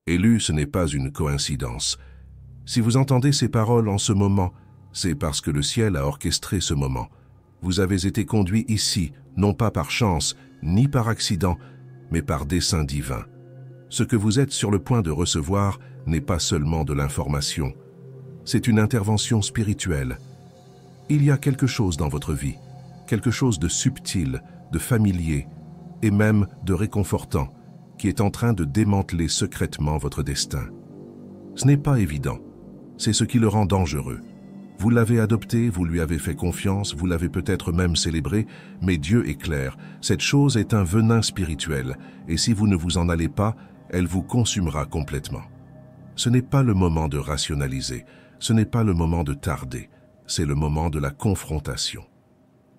Élu, ce n'est pas une coïncidence. Si vous entendez ces paroles en ce moment, c'est parce que le ciel a orchestré ce moment. Vous avez été conduit ici, non pas par chance, ni par accident, mais par dessein divin. Ce que vous êtes sur le point de recevoir n'est pas seulement de l'information. C'est une intervention spirituelle. Il y a quelque chose dans votre vie, quelque chose de subtil, de familier, et même de réconfortant, qui est en train de démanteler secrètement votre destin. Ce n'est pas évident. C'est ce qui le rend dangereux. Vous l'avez adopté, vous lui avez fait confiance, vous l'avez peut-être même célébré, mais Dieu est clair, cette chose est un venin spirituel, et si vous ne vous en allez pas, elle vous consumera complètement. Ce n'est pas le moment de rationaliser, ce n'est pas le moment de tarder, c'est le moment de la confrontation.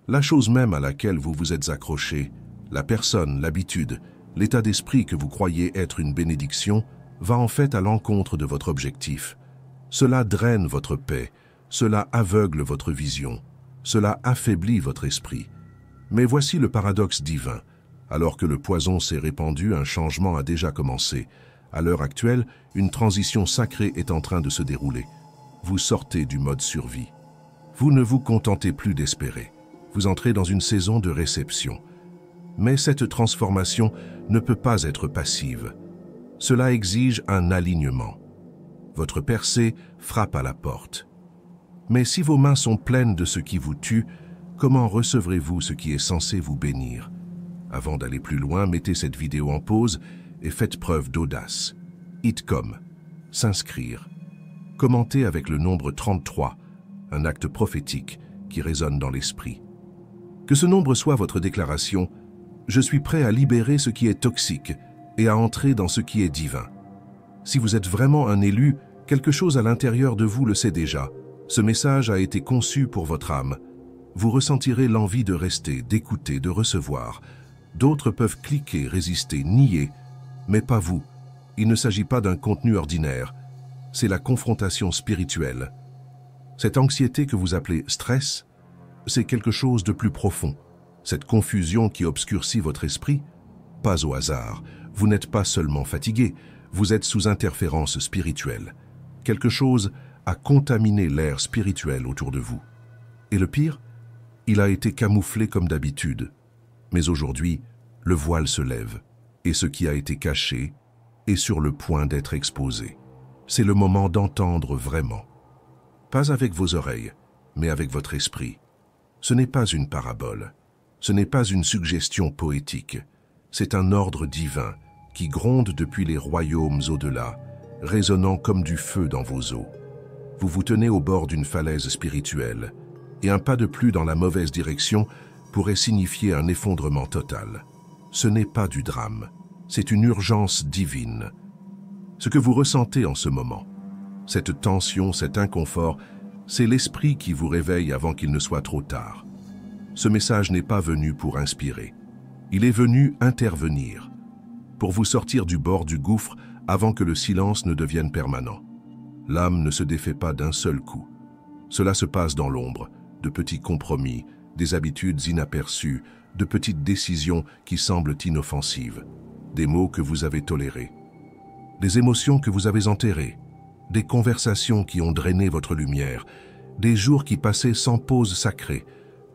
La chose même à laquelle vous vous êtes accroché, la personne, l'habitude, l'état d'esprit que vous croyez être une bénédiction, va en fait à l'encontre de votre objectif. Cela draine votre paix, cela aveugle votre vision, cela affaiblit votre esprit. Mais voici le paradoxe divin. Alors que le poison s'est répandu, un changement a déjà commencé. À l'heure actuelle, une transition sacrée est en train de se dérouler. Vous sortez du mode survie. Vous ne vous contentez plus d'espérer. Vous entrez dans une saison de réception. Mais cette transformation ne peut pas être passive. Cela exige un alignement. Votre percée frappe à la porte. Mais si vos mains sont pleines de ce qui vous tue, comment recevrez-vous ce qui est censé vous bénir? Avant d'aller plus loin, mettez cette vidéo en pause et faites preuve d'audace. Hit comme, s'inscrire. Commentez avec le nombre 33, un acte prophétique qui résonne dans l'esprit. Que ce nombre soit votre déclaration, je suis prêt à libérer ce qui est toxique et à entrer dans ce qui est divin. Si vous êtes vraiment un élu, quelque chose à l'intérieur de vous le sait déjà. Ce message a été conçu pour votre âme. Vous ressentirez l'envie de rester, d'écouter, de recevoir. D'autres peuvent cliquer, résister, nier, mais pas vous. Il ne s'agit pas d'un contenu ordinaire. C'est la confrontation spirituelle. Cette anxiété que vous appelez stress, c'est quelque chose de plus profond. Cette confusion qui obscurcit votre esprit, pas au hasard. Vous n'êtes pas seulement fatigué, vous êtes sous interférence spirituelle. Quelque chose a contaminé l'air spirituel autour de vous. Et le pire, il a été camouflé comme d'habitude. Mais aujourd'hui, le voile se lève, et ce qui a été caché est sur le point d'être exposé. C'est le moment d'entendre vraiment. Pas avec vos oreilles, mais avec votre esprit. Ce n'est pas une parabole, ce n'est pas une suggestion poétique, c'est un ordre divin qui gronde depuis les royaumes au-delà, résonnant comme du feu dans vos os. Vous vous tenez au bord d'une falaise spirituelle, et un pas de plus dans la mauvaise direction pourrait signifier un effondrement total. Ce n'est pas du drame, c'est une urgence divine. Ce que vous ressentez en ce moment, cette tension, cet inconfort, c'est l'esprit qui vous réveille avant qu'il ne soit trop tard. Ce message n'est pas venu pour inspirer, il est venu intervenir, pour vous sortir du bord du gouffre avant que le silence ne devienne permanent. L'âme ne se défait pas d'un seul coup. Cela se passe dans l'ombre, de petits compromis, des habitudes inaperçues, de petites décisions qui semblent inoffensives, des mots que vous avez tolérés, des émotions que vous avez enterrées, des conversations qui ont drainé votre lumière, des jours qui passaient sans pause sacrée,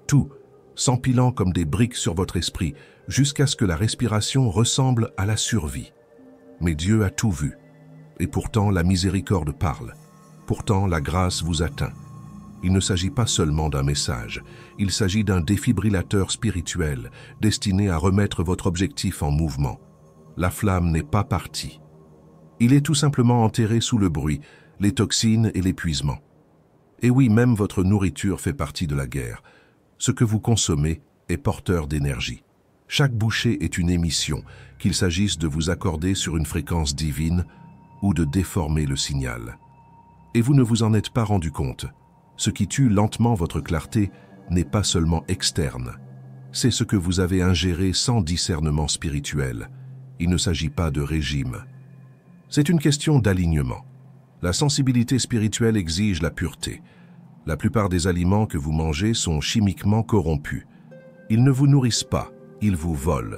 tout s'empilant comme des briques sur votre esprit jusqu'à ce que la respiration ressemble à la survie. Mais Dieu a tout vu. Et pourtant, la miséricorde parle. Pourtant, la grâce vous atteint. Il ne s'agit pas seulement d'un message. Il s'agit d'un défibrillateur spirituel destiné à remettre votre objectif en mouvement. La flamme n'est pas partie. Il est tout simplement enterré sous le bruit, les toxines et l'épuisement. Et oui, même votre nourriture fait partie de la guerre. Ce que vous consommez est porteur d'énergie. Chaque bouchée est une émission, qu'il s'agisse de vous accorder sur une fréquence divine ou de déformer le signal. Et vous ne vous en êtes pas rendu compte. Ce qui tue lentement votre clarté n'est pas seulement externe. C'est ce que vous avez ingéré sans discernement spirituel. Il ne s'agit pas de régime. C'est une question d'alignement. La sensibilité spirituelle exige la pureté. La plupart des aliments que vous mangez sont chimiquement corrompus. Ils ne vous nourrissent pas, ils vous volent.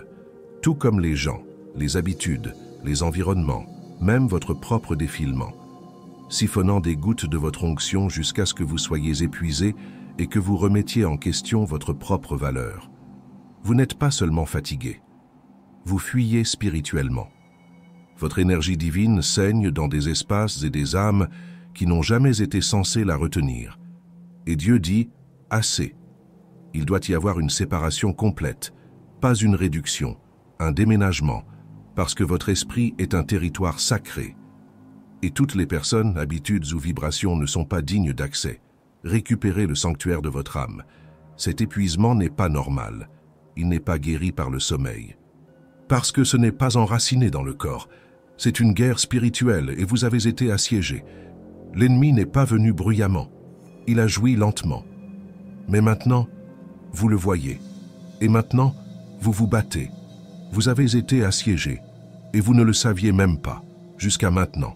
Tout comme les gens, les habitudes, les environnements, même votre propre défilement, siphonnant des gouttes de votre onction jusqu'à ce que vous soyez épuisé et que vous remettiez en question votre propre valeur. Vous n'êtes pas seulement fatigué, vous fuyez spirituellement. Votre énergie divine saigne dans des espaces et des âmes qui n'ont jamais été censés la retenir. Et Dieu dit « assez ». Il doit y avoir une séparation complète, pas une réduction, un déménagement, parce que votre esprit est un territoire sacré. Et toutes les personnes, habitudes ou vibrations ne sont pas dignes d'accès. Récupérez le sanctuaire de votre âme. Cet épuisement n'est pas normal. Il n'est pas guéri par le sommeil. Parce que ce n'est pas enraciné dans le corps. C'est une guerre spirituelle et vous avez été assiégé. L'ennemi n'est pas venu bruyamment. Il a joui lentement. Mais maintenant, vous le voyez. Et maintenant, vous vous battez. Vous avez été assiégé. Et vous ne le saviez même pas, jusqu'à maintenant.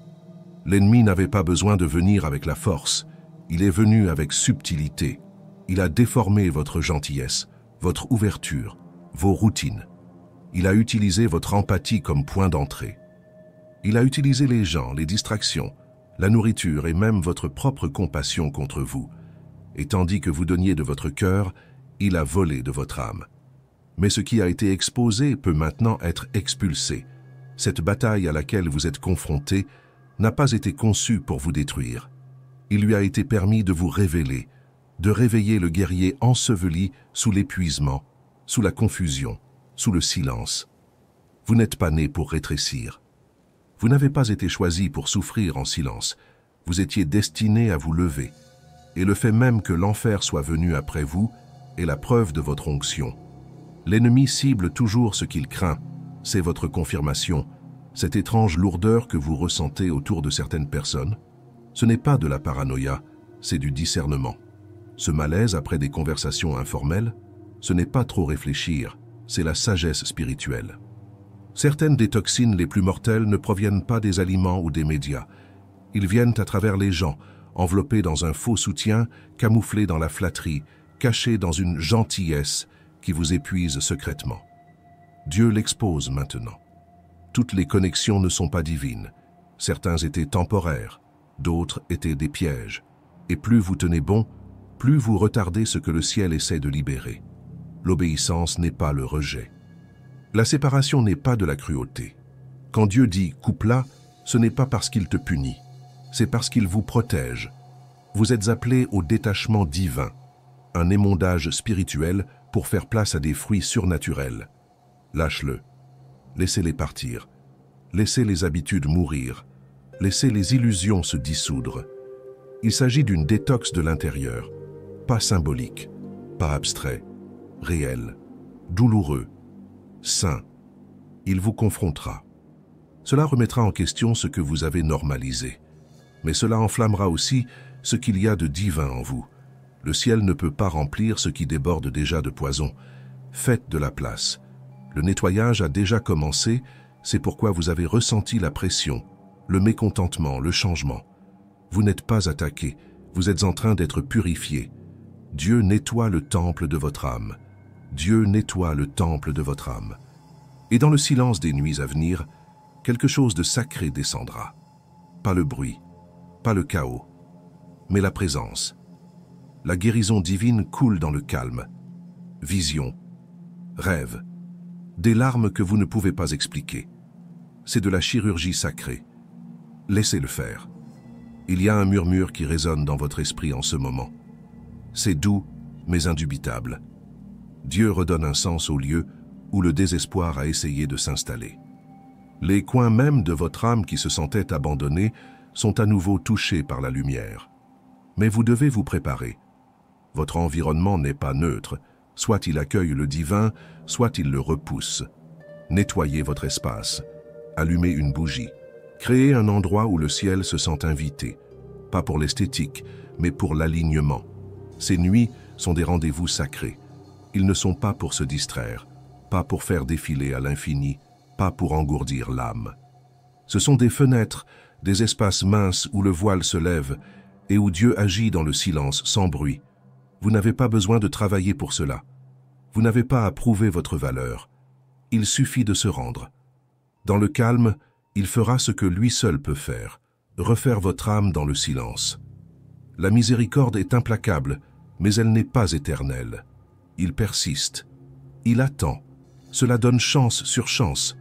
L'ennemi n'avait pas besoin de venir avec la force. Il est venu avec subtilité. Il a déformé votre gentillesse, votre ouverture, vos routines. Il a utilisé votre empathie comme point d'entrée. Il a utilisé les gens, les distractions, la nourriture et même votre propre compassion contre vous. Et tandis que vous donniez de votre cœur, il a volé de votre âme. Mais ce qui a été exposé peut maintenant être expulsé. Cette bataille à laquelle vous êtes confrontés n'a pas été conçue pour vous détruire. Il lui a été permis de vous révéler, de réveiller le guerrier enseveli sous l'épuisement, sous la confusion, sous le silence. Vous n'êtes pas né pour rétrécir. Vous n'avez pas été choisi pour souffrir en silence. Vous étiez destiné à vous lever. Et le fait même que l'enfer soit venu après vous est la preuve de votre onction. L'ennemi cible toujours ce qu'il craint. C'est votre confirmation. Cette étrange lourdeur que vous ressentez autour de certaines personnes, ce n'est pas de la paranoïa, c'est du discernement. Ce malaise après des conversations informelles, ce n'est pas trop réfléchir, c'est la sagesse spirituelle. Certaines des toxines les plus mortelles ne proviennent pas des aliments ou des médias. Ils viennent à travers les gens, enveloppés dans un faux soutien, camouflés dans la flatterie, cachés dans une gentillesse qui vous épuise secrètement. Dieu l'expose maintenant. Toutes les connexions ne sont pas divines. Certains étaient temporaires, d'autres étaient des pièges. Et plus vous tenez bon, plus vous retardez ce que le ciel essaie de libérer. L'obéissance n'est pas le rejet. La séparation n'est pas de la cruauté. Quand Dieu dit « coupe-la », ce n'est pas parce qu'il te punit, c'est parce qu'il vous protège. Vous êtes appelé au détachement divin, un émondage spirituel pour faire place à des fruits surnaturels. Lâche-le. Laissez-les partir. Laissez les habitudes mourir. Laissez les illusions se dissoudre. Il s'agit d'une détox de l'intérieur, pas symbolique, pas abstrait, réel, douloureux, saint. Il vous confrontera. Cela remettra en question ce que vous avez normalisé. Mais cela enflammera aussi ce qu'il y a de divin en vous. Le ciel ne peut pas remplir ce qui déborde déjà de poison. Faites de la place. Le nettoyage a déjà commencé, c'est pourquoi vous avez ressenti la pression, le mécontentement, le changement. Vous n'êtes pas attaqué, vous êtes en train d'être purifié. Dieu nettoie le temple de votre âme. Dieu nettoie le temple de votre âme. Et dans le silence des nuits à venir, quelque chose de sacré descendra. Pas le bruit, pas le chaos, mais la présence. La guérison divine coule dans le calme. Vision, rêve, des larmes que vous ne pouvez pas expliquer. C'est de la chirurgie sacrée. Laissez-le faire. Il y a un murmure qui résonne dans votre esprit en ce moment. C'est doux, mais indubitable. Dieu redonne un sens au lieu où le désespoir a essayé de s'installer. Les coins même de votre âme qui se sentaient abandonnés sont à nouveau touchés par la lumière. Mais vous devez vous préparer. Votre environnement n'est pas neutre. Soit il accueille le divin, soit il le repousse. Nettoyez votre espace. Allumez une bougie. Créez un endroit où le ciel se sent invité. Pas pour l'esthétique, mais pour l'alignement. Ces nuits sont des rendez-vous sacrés. Ils ne sont pas pour se distraire, pas pour faire défiler à l'infini, pas pour engourdir l'âme. Ce sont des fenêtres, des espaces minces où le voile se lève et où Dieu agit dans le silence, sans bruit. Vous n'avez pas besoin de travailler pour cela. Vous n'avez pas à prouver votre valeur. Il suffit de se rendre. Dans le calme, Il fera ce que lui seul peut faire, refaire votre âme dans le silence. La miséricorde est implacable, mais elle n'est pas éternelle. Il persiste. Il attend. Cela donne chance sur chance.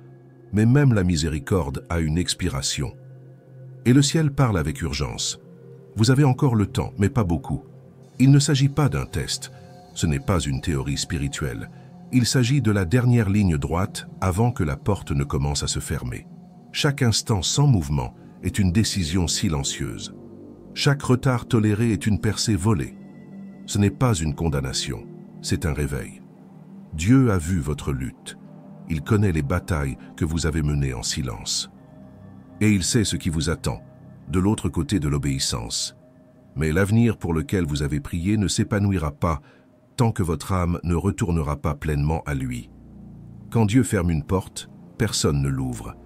Mais même la miséricorde a une expiration. Et le ciel parle avec urgence. Vous avez encore le temps, mais pas beaucoup. Il ne s'agit pas d'un test. Ce n'est pas une théorie spirituelle. Il s'agit de la dernière ligne droite avant que la porte ne commence à se fermer. Chaque instant sans mouvement est une décision silencieuse. Chaque retard toléré est une percée volée. Ce n'est pas une condamnation, c'est un réveil. Dieu a vu votre lutte. Il connaît les batailles que vous avez menées en silence. Et il sait ce qui vous attend, de l'autre côté de l'obéissance. Mais l'avenir pour lequel vous avez prié ne s'épanouira pas tant que votre âme ne retournera pas pleinement à lui. Quand Dieu ferme une porte, personne ne l'ouvre.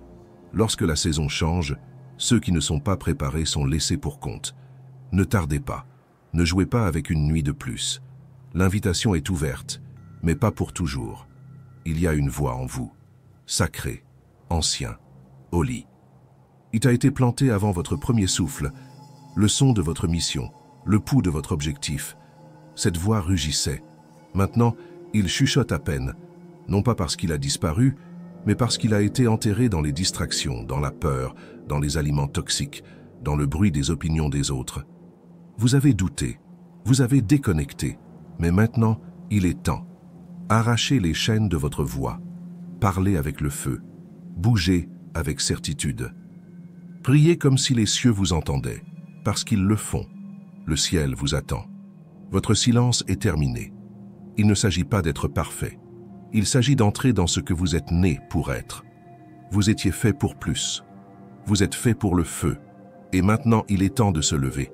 Lorsque la saison change, ceux qui ne sont pas préparés sont laissés pour compte. Ne tardez pas, ne jouez pas avec une nuit de plus. L'invitation est ouverte, mais pas pour toujours. Il y a une voix en vous, sacré, ancien, au lit. Il a été planté avant votre premier souffle, le son de votre mission, le pouls de votre objectif. Cette voix rugissait. Maintenant, il chuchote à peine, non pas parce qu'il a disparu, mais parce qu'il a été enterré dans les distractions, dans la peur, dans les aliments toxiques, dans le bruit des opinions des autres. Vous avez douté, vous avez déconnecté, mais maintenant, il est temps. Arrachez les chaînes de votre voix, parlez avec le feu, bougez avec certitude. Priez comme si les cieux vous entendaient, parce qu'ils le font. Le ciel vous attend. Votre silence est terminé. Il ne s'agit pas d'être parfait. Il s'agit d'entrer dans ce que vous êtes né pour être. Vous étiez fait pour plus. Vous êtes fait pour le feu. Et maintenant, il est temps de se lever.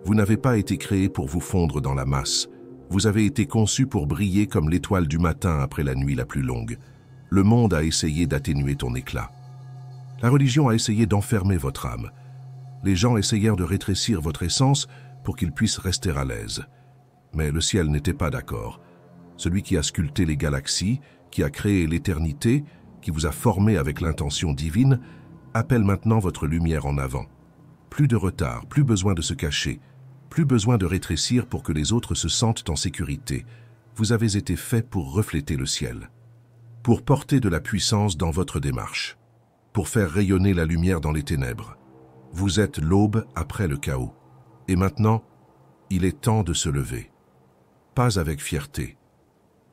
Vous n'avez pas été créé pour vous fondre dans la masse. Vous avez été conçu pour briller comme l'étoile du matin après la nuit la plus longue. Le monde a essayé d'atténuer ton éclat. La religion a essayé d'enfermer votre âme. Les gens essayèrent de rétrécir votre essence pour qu'ils puissent rester à l'aise. Mais le ciel n'était pas d'accord. Celui qui a sculpté les galaxies, qui a créé l'éternité, qui vous a formé avec l'intention divine, appelle maintenant votre lumière en avant. Plus de retard, plus besoin de se cacher, plus besoin de rétrécir pour que les autres se sentent en sécurité. Vous avez été fait pour refléter le ciel, pour porter de la puissance dans votre démarche, pour faire rayonner la lumière dans les ténèbres. Vous êtes l'aube après le chaos. Et maintenant, il est temps de se lever. Pas avec fierté,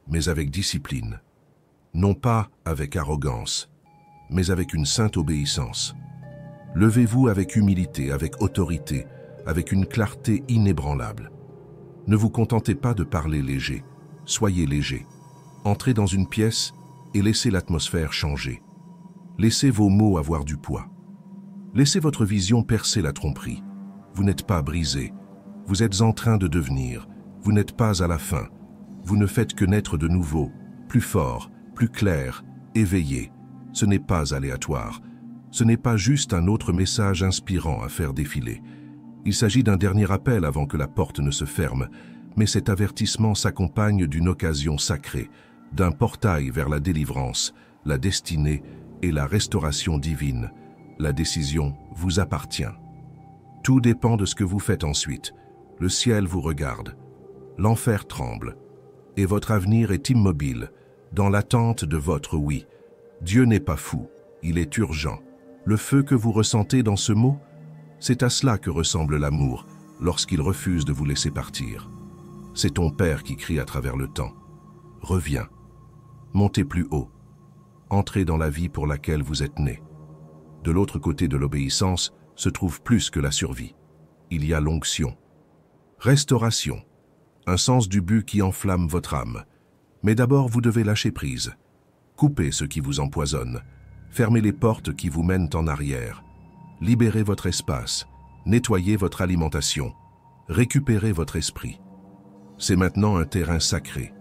mais avec discipline. Non pas avec arrogance, mais avec une sainte obéissance. Levez-vous avec humilité, avec autorité, avec une clarté inébranlable. Ne vous contentez pas de parler léger, soyez léger. Entrez dans une pièce et laissez l'atmosphère changer. Laissez vos mots avoir du poids. Laissez votre vision percer la tromperie. Vous n'êtes pas brisé. Vous êtes en train de devenir. Vous n'êtes pas à la fin. Vous ne faites que naître de nouveau, plus fort, plus clair, éveillé. Ce n'est pas aléatoire. Ce n'est pas juste un autre message inspirant à faire défiler. Il s'agit d'un dernier appel avant que la porte ne se ferme, mais cet avertissement s'accompagne d'une occasion sacrée, d'un portail vers la délivrance, la destinée et la restauration divine. La décision vous appartient. Tout dépend de ce que vous faites ensuite. Le ciel vous regarde. L'enfer tremble. Et votre avenir est immobile, dans l'attente de votre oui. Dieu n'est pas fou, il est urgent. Le feu que vous ressentez dans ce mot, c'est à cela que ressemble l'amour lorsqu'il refuse de vous laisser partir. C'est ton Père qui crie à travers le temps. Reviens. Montez plus haut. Entrez dans la vie pour laquelle vous êtes né. De l'autre côté de l'obéissance se trouve plus que la survie. Il y a l'onction. Restauration. Un sens du but qui enflamme votre âme. Mais d'abord, vous devez lâcher prise. Coupez ce qui vous empoisonne. Fermez les portes qui vous mènent en arrière. Libérez votre espace. Nettoyez votre alimentation. Récupérez votre esprit. C'est maintenant un terrain sacré.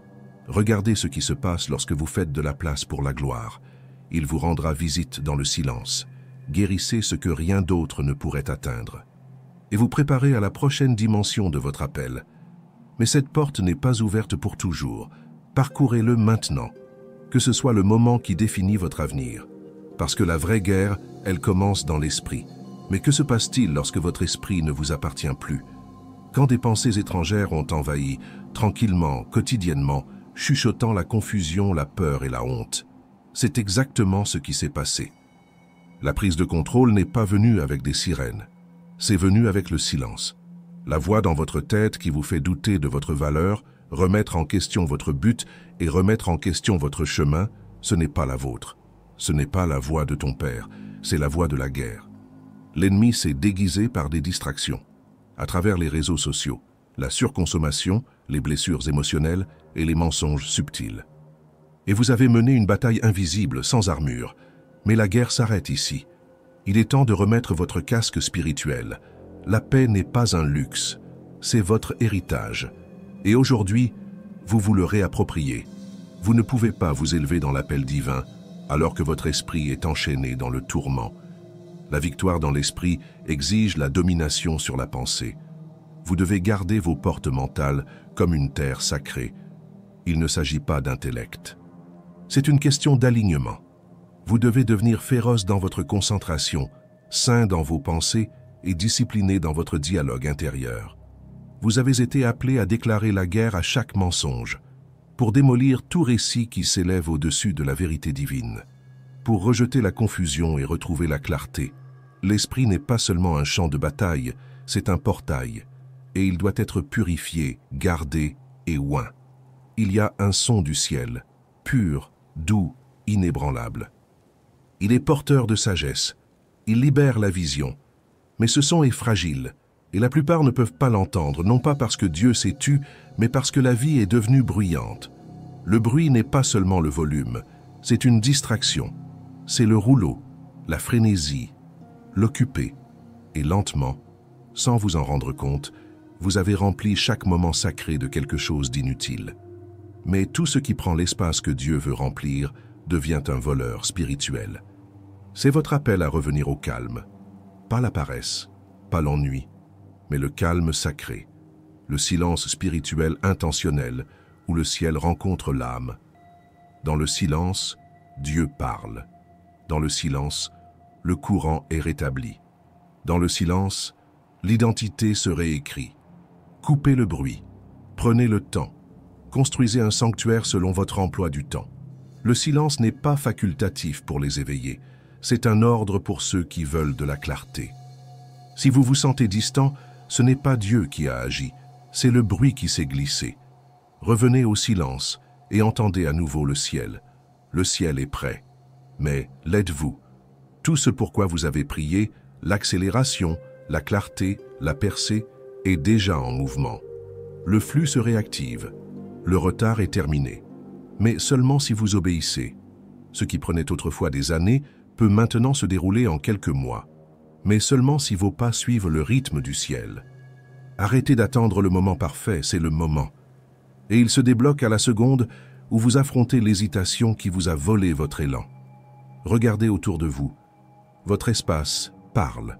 Regardez ce qui se passe lorsque vous faites de la place pour la gloire. Il vous rendra visite dans le silence. Guérissez ce que rien d'autre ne pourrait atteindre. Et vous préparez à la prochaine dimension de votre appel. Mais cette porte n'est pas ouverte pour toujours. Parcourez-le maintenant, que ce soit le moment qui définit votre avenir. Parce que la vraie guerre Elle commence dans l'esprit. Mais que se passe-t-il lorsque votre esprit ne vous appartient plus? Quand des pensées étrangères ont envahi, tranquillement, quotidiennement, chuchotant la confusion, la peur et la honte. C'est exactement ce qui s'est passé. La prise de contrôle n'est pas venue avec des sirènes. C'est venu avec le silence. La voix dans votre tête qui vous fait douter de votre valeur, remettre en question votre but et remettre en question votre chemin, ce n'est pas la vôtre. Ce n'est pas la voix de ton père, c'est la voix de la guerre. L'ennemi s'est déguisé par des distractions, à travers les réseaux sociaux, la surconsommation, les blessures émotionnelles et les mensonges subtils. Et vous avez mené une bataille invisible, sans armure. Mais la guerre s'arrête ici. Il est temps de remettre votre casque spirituel. La paix n'est pas un luxe, c'est votre héritage. Et aujourd'hui, vous vous le réappropriez. Vous ne pouvez pas vous élever dans l'appel divin alors que votre esprit est enchaîné dans le tourment. La victoire dans l'esprit exige la domination sur la pensée. Vous devez garder vos portes mentales comme une terre sacrée. Il ne s'agit pas d'intellect. C'est une question d'alignement. Vous devez devenir féroce dans votre concentration, sain dans vos pensées et discipliné dans votre dialogue intérieur. Vous avez été appelé à déclarer la guerre à chaque mensonge, pour démolir tout récit qui s'élève au-dessus de la vérité divine, pour rejeter la confusion et retrouver la clarté. L'esprit n'est pas seulement un champ de bataille, c'est un portail, et il doit être purifié, gardé et oint. Il y a un son du ciel, pur, doux, inébranlable. Il est porteur de sagesse, il libère la vision, mais ce son est fragile, et la plupart ne peuvent pas l'entendre, non pas parce que Dieu s'est tu, mais parce que la vie est devenue bruyante. Le bruit n'est pas seulement le volume, c'est une distraction, c'est le rouleau, la frénésie, l'occuper, et lentement, sans vous en rendre compte, vous avez rempli chaque moment sacré de quelque chose d'inutile. Mais tout ce qui prend l'espace que Dieu veut remplir devient un voleur spirituel. C'est votre appel à revenir au calme, pas la paresse, pas l'ennui, mais le calme sacré, le silence spirituel intentionnel où le ciel rencontre l'âme. Dans le silence, Dieu parle. Dans le silence, le courant est rétabli. Dans le silence, l'identité se réécrit. Coupez le bruit, prenez le temps, construisez un sanctuaire selon votre emploi du temps. Le silence n'est pas facultatif pour les éveillés, c'est un ordre pour ceux qui veulent de la clarté. Si vous vous sentez distant, ce n'est pas Dieu qui a agi, c'est le bruit qui s'est glissé. Revenez au silence et entendez à nouveau le ciel. Le ciel est prêt. Mais l'êtes-vous? Tout ce pourquoi vous avez prié, l'accélération, la clarté, la percée, est déjà en mouvement. Le flux se réactive. Le retard est terminé. Mais seulement si vous obéissez. Ce qui prenait autrefois des années peut maintenant se dérouler en quelques mois. Mais seulement si vos pas suivent le rythme du ciel. Arrêtez d'attendre le moment parfait, c'est le moment. Et il se débloque à la seconde où vous affrontez l'hésitation qui vous a volé votre élan. Regardez autour de vous. Votre espace parle.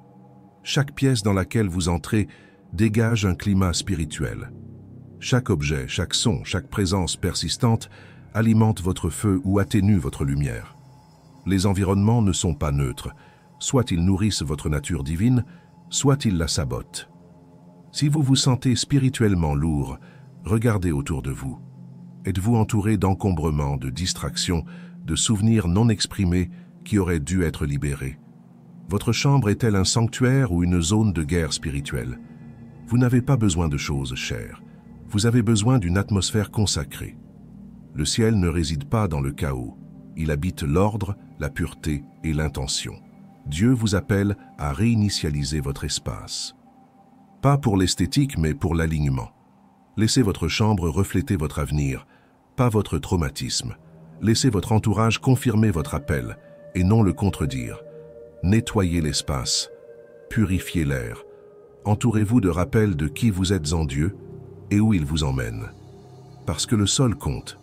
Chaque pièce dans laquelle vous entrez dégage un climat spirituel. Chaque objet, chaque son, chaque présence persistante alimente votre feu ou atténue votre lumière. Les environnements ne sont pas neutres. Soit ils nourrissent votre nature divine, soit ils la sabotent. Si vous vous sentez spirituellement lourd, regardez autour de vous. Êtes-vous entouré d'encombrements, de distractions, de souvenirs non exprimés qui auraient dû être libérés? Votre chambre est-elle un sanctuaire ou une zone de guerre spirituelle? Vous n'avez pas besoin de choses chères. Vous avez besoin d'une atmosphère consacrée. Le ciel ne réside pas dans le chaos. Il habite l'ordre, la pureté et l'intention. Dieu vous appelle à réinitialiser votre espace. Pas pour l'esthétique, mais pour l'alignement. Laissez votre chambre refléter votre avenir, pas votre traumatisme. Laissez votre entourage confirmer votre appel et non le contredire. Nettoyez l'espace, purifiez l'air. Entourez-vous de rappels de qui vous êtes en Dieu et où il vous emmène. Parce que le sol compte.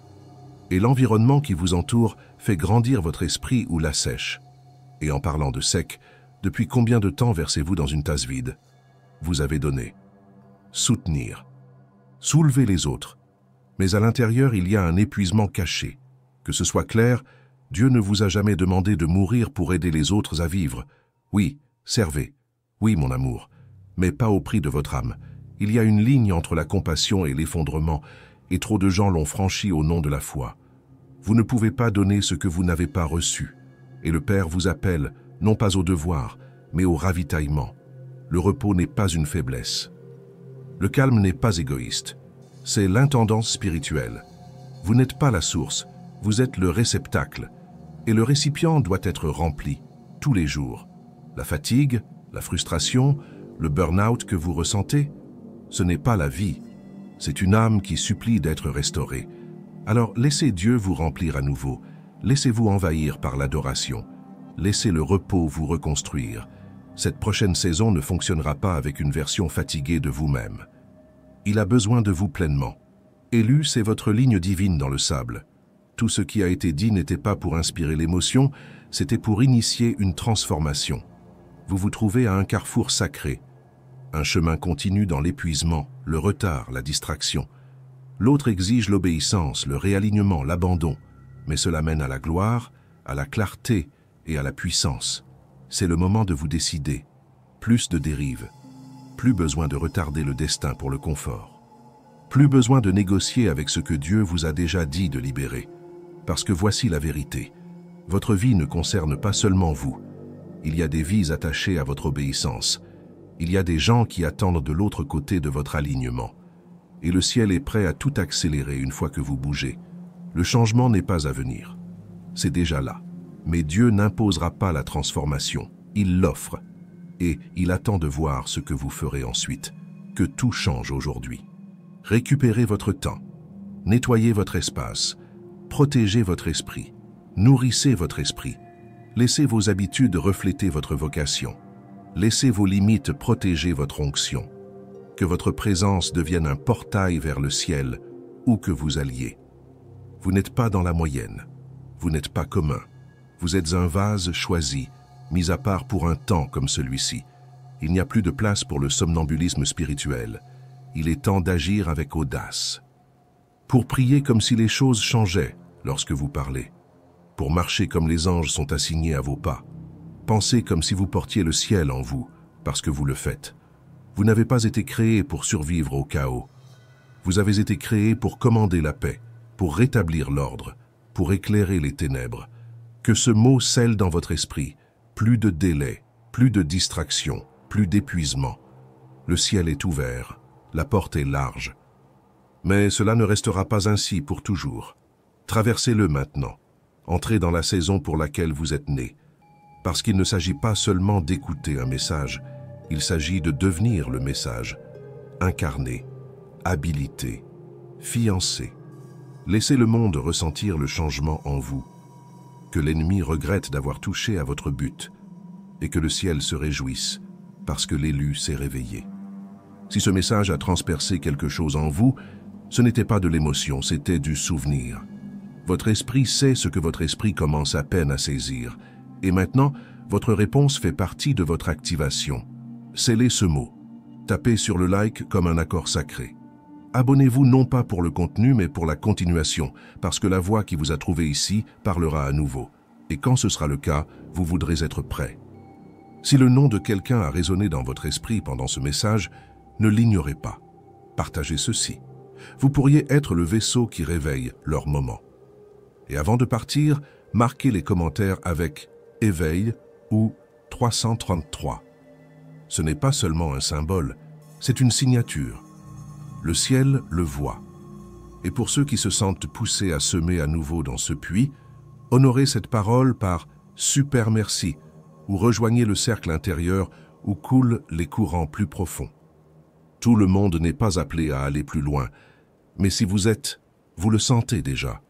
Et l'environnement qui vous entoure fait grandir votre esprit ou l'assèche. Et en parlant de sec, depuis combien de temps versez-vous dans une tasse vide? Vous avez donné. Soutenir. Soulever les autres. Mais à l'intérieur, il y a un épuisement caché. Que ce soit clair, Dieu ne vous a jamais demandé de mourir pour aider les autres à vivre. Oui, servez. Oui, mon amour, mais pas au prix de votre âme. Il y a une ligne entre la compassion et l'effondrement, et trop de gens l'ont franchie au nom de la foi. Vous ne pouvez pas donner ce que vous n'avez pas reçu. Et le Père vous appelle, non pas au devoir, mais au ravitaillement. Le repos n'est pas une faiblesse. Le calme n'est pas égoïste. C'est l'intendance spirituelle. Vous n'êtes pas la source, vous êtes le réceptacle. Et le récipient doit être rempli, tous les jours. La fatigue, la frustration, le burn-out que vous ressentez, ce n'est pas la vie. C'est une âme qui supplie d'être restaurée. Alors laissez Dieu vous remplir à nouveau. Laissez-vous envahir par l'adoration. Laissez le repos vous reconstruire. Cette prochaine saison ne fonctionnera pas avec une version fatiguée de vous-même. Il a besoin de vous pleinement. Élu, c'est votre ligne divine dans le sable. Tout ce qui a été dit n'était pas pour inspirer l'émotion, c'était pour initier une transformation. Vous vous trouvez à un carrefour sacré. Un chemin continu dans l'épuisement, le retard, la distraction. L'autre exige l'obéissance, le réalignement, l'abandon. Mais cela mène à la gloire, à la clarté et à la puissance. C'est le moment de vous décider. Plus de dérives. Plus besoin de retarder le destin pour le confort. Plus besoin de négocier avec ce que Dieu vous a déjà dit de libérer. Parce que voici la vérité. Votre vie ne concerne pas seulement vous. Il y a des vies attachées à votre obéissance. Il y a des gens qui attendent de l'autre côté de votre alignement. Et le ciel est prêt à tout accélérer une fois que vous bougez. Le changement n'est pas à venir. C'est déjà là. Mais Dieu n'imposera pas la transformation. Il l'offre. Et il attend de voir ce que vous ferez ensuite. Que tout change aujourd'hui. Récupérez votre temps. Nettoyez votre espace. Protégez votre esprit. Nourrissez votre esprit. Laissez vos habitudes refléter votre vocation. Laissez vos limites protéger votre onction. Que votre présence devienne un portail vers le ciel, où que vous alliez. Vous n'êtes pas dans la moyenne. Vous n'êtes pas commun. Vous êtes un vase choisi, mis à part pour un temps comme celui-ci. Il n'y a plus de place pour le somnambulisme spirituel. Il est temps d'agir avec audace. Pour prier comme si les choses changeaient lorsque vous parlez. Pour marcher comme les anges sont assignés à vos pas. Pensez comme si vous portiez le ciel en vous, parce que vous le faites. Vous n'avez pas été créé pour survivre au chaos. Vous avez été créé pour commander la paix, pour rétablir l'ordre, pour éclairer les ténèbres. Que ce mot scelle dans votre esprit. Plus de délai, plus de distraction, plus d'épuisement. Le ciel est ouvert, la porte est large. Mais cela ne restera pas ainsi pour toujours. Traversez-le maintenant. Entrez dans la saison pour laquelle vous êtes né. Parce qu'il ne s'agit pas seulement d'écouter un message, il s'agit de devenir le message. Incarné, habilité, fiancé. Laissez le monde ressentir le changement en vous. Que l'ennemi regrette d'avoir touché à votre but et que le ciel se réjouisse parce que l'élu s'est réveillé. Si ce message a transpercé quelque chose en vous, ce n'était pas de l'émotion, c'était du souvenir. Votre esprit sait ce que votre esprit commence à peine à saisir. Et maintenant, votre réponse fait partie de votre activation. Scellez ce mot. Tapez sur le like comme un accord sacré. Abonnez-vous non pas pour le contenu, mais pour la continuation, parce que la voix qui vous a trouvé ici parlera à nouveau. Et quand ce sera le cas, vous voudrez être prêt. Si le nom de quelqu'un a résonné dans votre esprit pendant ce message, ne l'ignorez pas. Partagez ceci. Vous pourriez être le vaisseau qui réveille leur moment. Et avant de partir, marquez les commentaires avec « éveil » ou « 333 ». Ce n'est pas seulement un symbole, c'est une signature. Le ciel le voit. Et pour ceux qui se sentent poussés à semer à nouveau dans ce puits, honorez cette parole par « super merci » ou rejoignez le cercle intérieur où coulent les courants plus profonds. Tout le monde n'est pas appelé à aller plus loin, mais si vous êtes, vous le sentez déjà.